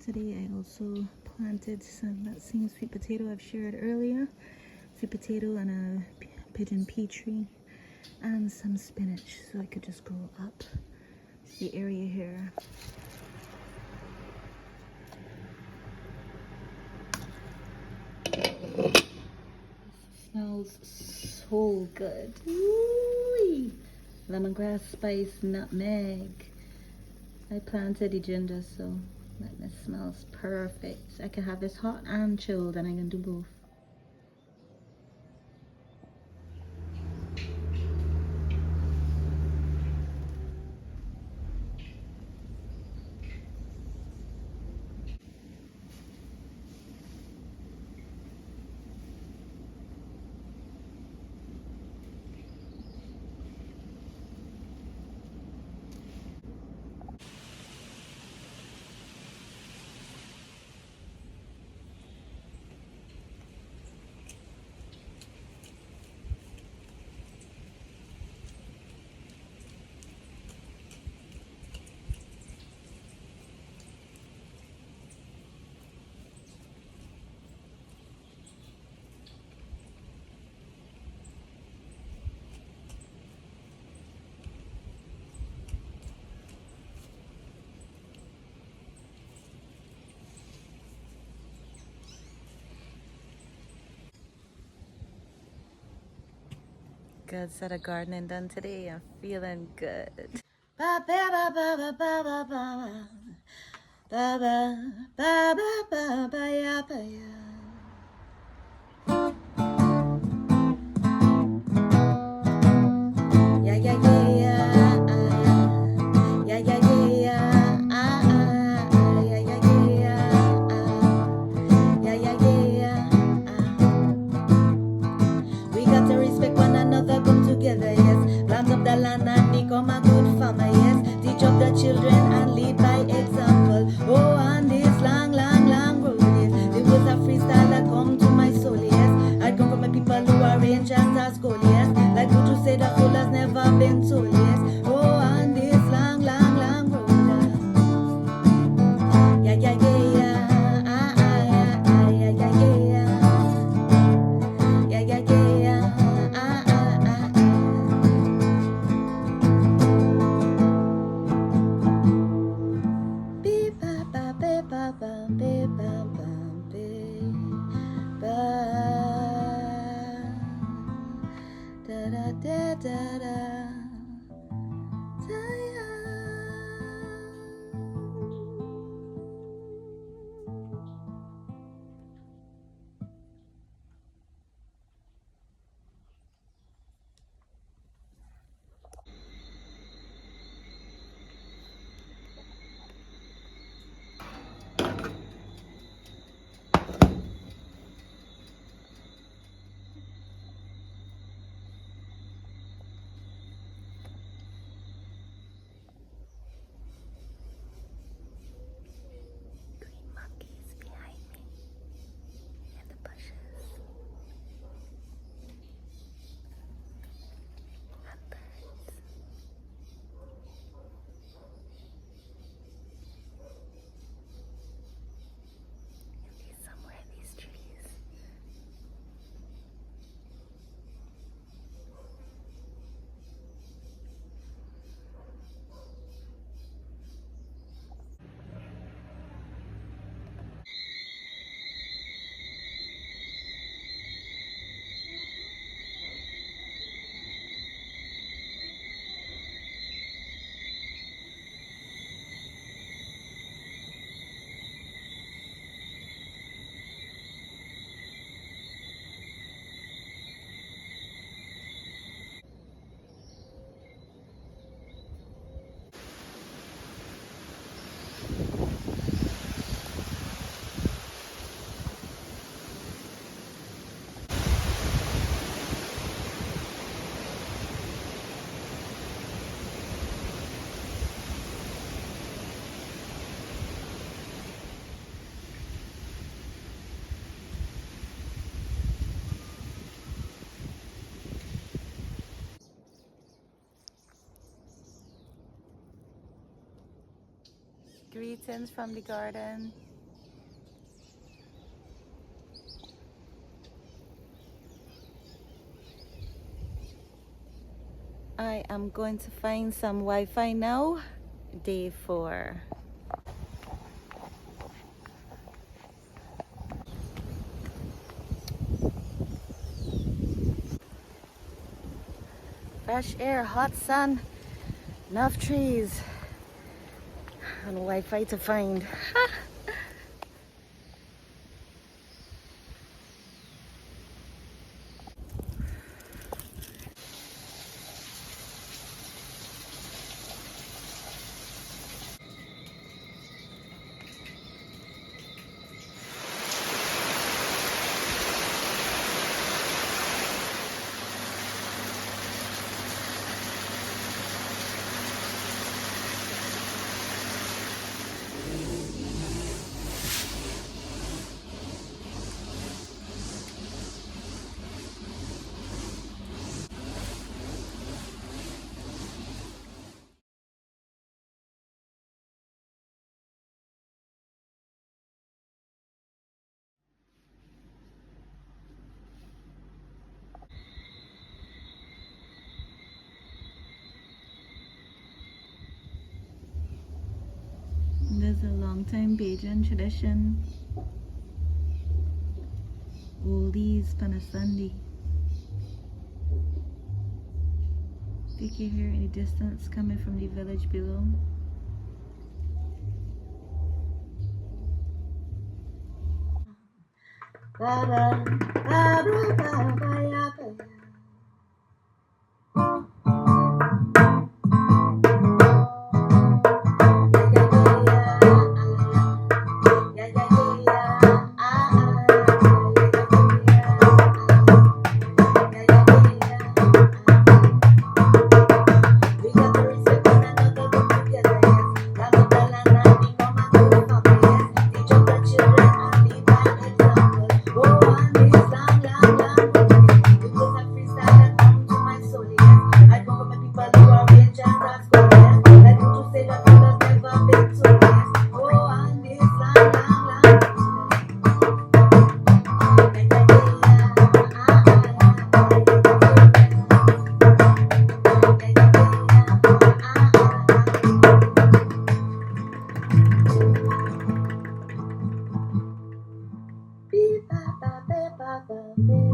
today I also planted that same sweet potato I've shared earlier. Sweet potato and a pigeon pea tree and some spinach so I could just grow up the area here. It smells so good. Ooh, lemongrass, spice, nutmeg. I planted the ginger, so that smells perfect. I can have this hot and chilled, and I can do both. Good set of gardening done today. I'm feeling good. Ba ba ba ba ba ba ba ba ba ba ba ba ba ya ba ya. Yeah yeah yeah yeah yeah yeah yeah yeah yeah yeah. We got to respect one another, come together, yes. Plant up the land and become a good farmer, yes. Teach up the children and lead by example. Oh, on this long, long, long road, yes. There was a freestyle that come to my soul, yes. I come from a people who are ranged as gold, yes. Like what you say, the soul has never been told, yes. Oh, on this long, long, long road. Yeah, yeah, yeah, yeah. Yeah, yeah, yeah. Yeah, yeah, yeah. Beep, ba, ba, ba, ba, ba, ba, ba, ba, ba. Da, da, da, da, da. Green monkeys behind me in the bushes. And birds. Somewhere in these trees. Greetings from the garden. I am going to find some Wi-Fi now. Day 4. Fresh air, hot sun, enough trees, and Wi-Fi to find. There's a long time Bajan tradition. Oldies on a Sunday. Think you hear any distance coming from the village below? Ba ba ba ba ba ba.